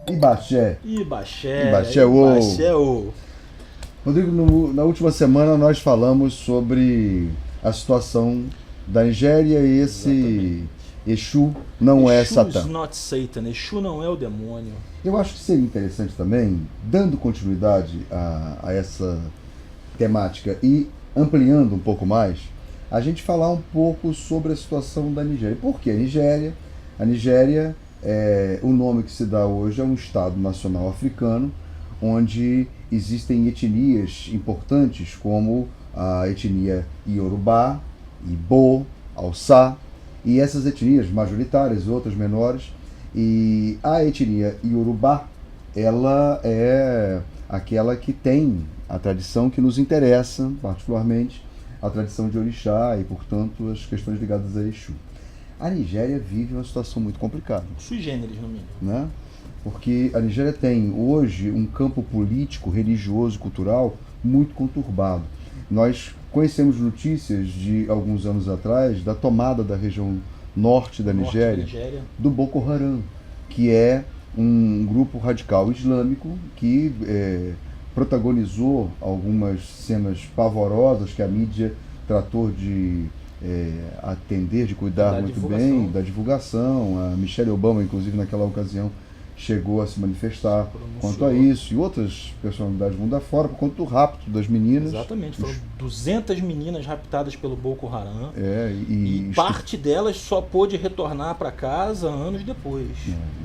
Ibaxé. Ibaxé. Ibaxé. Rodrigo, na última semana nós falamos sobre a situação da Nigéria e esse Exu não é Satã. Exu is not Satan. Exu não é o demônio. Eu acho que seria interessante também, dando continuidade a essa temática e ampliando um pouco mais, a gente falar um pouco sobre a situação da Nigéria. Por que a Nigéria, o nome que se dá hoje é um Estado nacional africano, onde existem etnias importantes como a etnia Yorubá, Ibo, Hausa, e essas etnias majoritárias, outras menores, e a etnia Yorubá, ela é aquela que tem a tradição que nos interessa, particularmente, a tradição de Orixá e, portanto, as questões ligadas a Exu. A Nigéria vive uma situação muito complicada. Sui generis, no mínimo. Né? Porque a Nigéria tem hoje um campo político, religioso e cultural muito conturbado. Nós conhecemos notícias de alguns anos atrás da tomada da região norte da Nigéria do Boko Haram, que é um grupo radical islâmico que protagonizou algumas cenas pavorosas que a mídia tratou de atender, de cuidar muito bem, da divulgação. A Michelle Obama, inclusive, naquela ocasião, chegou a se manifestar quanto a isso, e outras personalidades do mundo afora, por conta do rapto das meninas. Exatamente, foram 200 meninas raptadas pelo Boko Haram, e parte delas só pôde retornar para casa anos depois.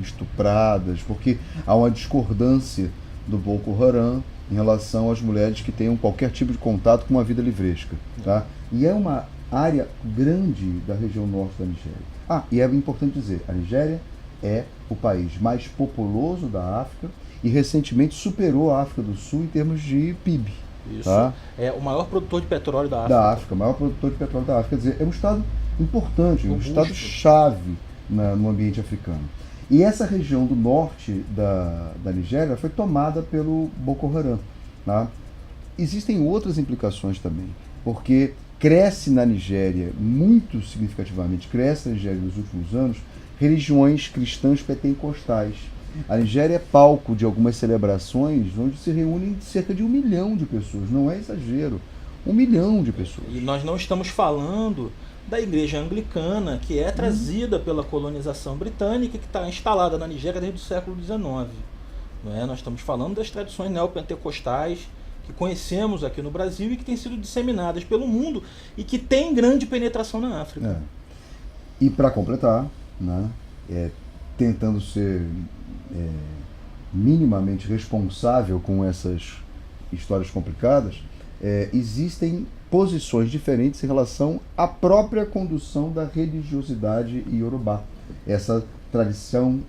Estupradas, porque há uma discordância do Boko Haram em relação às mulheres que tenham qualquer tipo de contato com uma vida livresca. Tá? E é uma área grande da região norte da Nigéria. E é importante dizer, a Nigéria é o país mais populoso da África e recentemente superou a África do Sul em termos de PIB. Isso. Tá? É o maior produtor de petróleo da África. O maior produtor de petróleo da África. Quer dizer, é um estado importante, um estado-chave no ambiente africano. E essa região do norte da Nigéria foi tomada pelo Boko Haram. Tá? Existem outras implicações também, porque cresce na Nigéria, muito significativamente, cresce na Nigéria nos últimos anos, religiões cristãs pentecostais. A Nigéria é palco de algumas celebrações onde se reúnem cerca de 1 milhão de pessoas, não é exagero, 1 milhão de pessoas. E nós não estamos falando da igreja anglicana, que é trazida pela colonização britânica e que está instalada na Nigéria desde o século XIX. Não é? Nós estamos falando das tradições neopentecostais que conhecemos aqui no Brasil e que têm sido disseminadas pelo mundo e que têm grande penetração na África. E para completar, né, tentando ser minimamente responsável com essas histórias complicadas, existem posições diferentes em relação à própria condução da religiosidade iorubá, essa tradição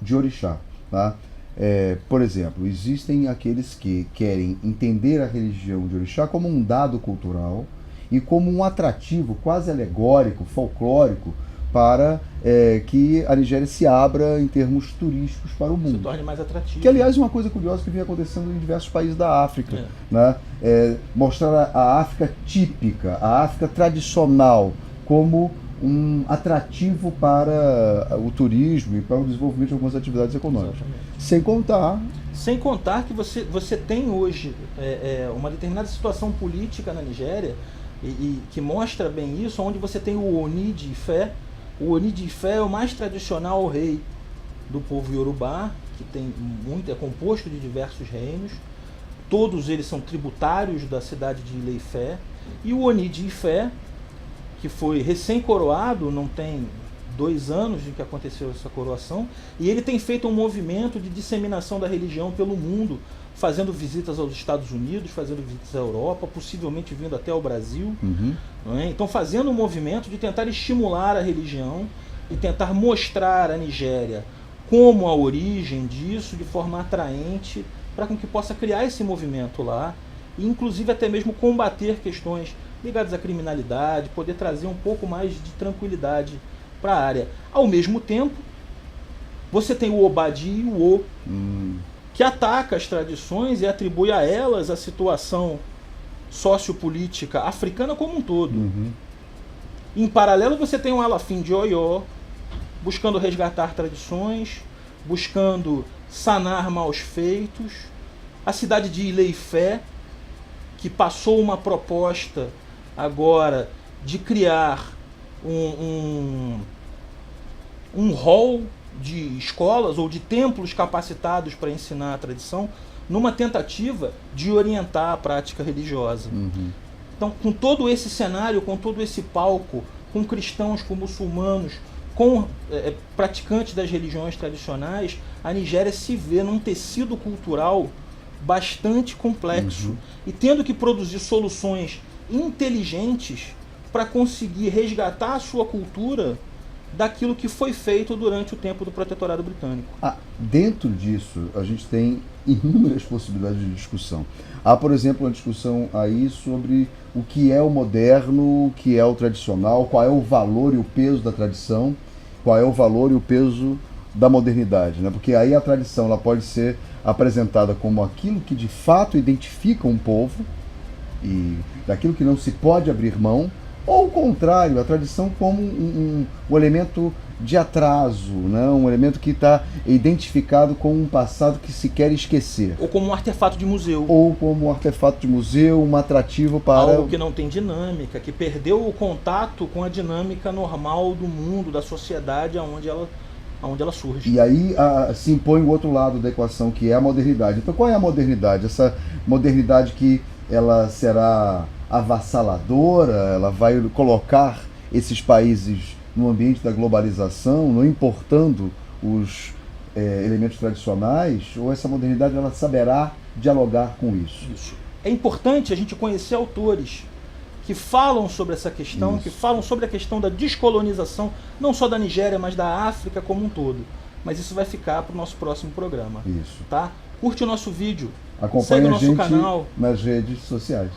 de orixá. Tá? Por exemplo, existem aqueles que querem entender a religião de orixá como um dado cultural e como um atrativo quase alegórico, folclórico, para que a Nigéria se abra em termos turísticos para o mundo. Se torne mais atrativo. Que, aliás, é uma coisa curiosa que vem acontecendo em diversos países da África. Né? Mostrar a África típica, a África tradicional, como um atrativo para o turismo e para o desenvolvimento de algumas atividades econômicas. Exatamente. Sem contar que você tem hoje uma determinada situação política na Nigéria e que mostra bem isso, onde você tem o Oni de Ifé. O Oni de Ifé é o mais tradicional rei do povo Yorubá, que é composto de diversos reinos. Todos eles são tributários da cidade de Ilé-Ifé. E o Oni de Ifé, que foi recém-coroado, não tem 2 anos de que aconteceu essa coroação, e ele tem feito um movimento de disseminação da religião pelo mundo, fazendo visitas aos Estados Unidos, fazendo visitas à Europa, possivelmente vindo até ao Brasil. Não é? Então fazendo um movimento de tentar estimular a religião e tentar mostrar a Nigéria como a origem disso, de forma atraente, para que possa criar esse movimento lá, e inclusive até mesmo combater questões ligadas à criminalidade, poder trazer um pouco mais de tranquilidade para a área. Ao mesmo tempo, você tem o Obadi e o O, que ataca as tradições e atribui a elas a situação sociopolítica africana como um todo. Em paralelo, você tem o Alafim de Oió, buscando resgatar tradições, buscando sanar maus feitos. A cidade de Ilé-Ifé, que passou uma proposta agora de criar um hall de escolas ou de templos capacitados para ensinar a tradição, numa tentativa de orientar a prática religiosa. Então, com todo esse cenário, com todo esse palco, com cristãos, com muçulmanos, com praticantes das religiões tradicionais, a Nigéria se vê num tecido cultural bastante complexo e tendo que produzir soluções inteligentes para conseguir resgatar a sua cultura daquilo que foi feito durante o tempo do protetorado britânico. Dentro disso, a gente tem inúmeras possibilidades de discussão. Há, por exemplo, uma discussão aí sobre o que é o moderno, o que é o tradicional, qual é o valor e o peso da tradição, qual é o valor e o peso da modernidade, né? Porque aí a tradição ela pode ser apresentada como aquilo que de fato identifica um povo e daquilo que não se pode abrir mão, ou o contrário, a tradição como um elemento de atraso, né? Um elemento que está identificado com um passado que se quer esquecer. Ou como um artefato de museu. Ou como um artefato de museu, um atrativo para... Algo que não tem dinâmica, que perdeu o contato com a dinâmica normal do mundo, da sociedade onde ela surge. E aí se impõe o outro lado da equação, que é a modernidade. Então qual é a modernidade? Essa modernidade que ela será avassaladora, ela vai colocar esses países no ambiente da globalização, não importando os elementos tradicionais, ou essa modernidade ela saberá dialogar com isso? É importante a gente conhecer autores que falam sobre essa questão, que falam sobre a questão da descolonização, não só da Nigéria, mas da África como um todo. Mas isso vai ficar para o nosso próximo programa. Isso. Tá? Curte o nosso vídeo, acompanhe segue o a nosso gente canal nas redes sociais.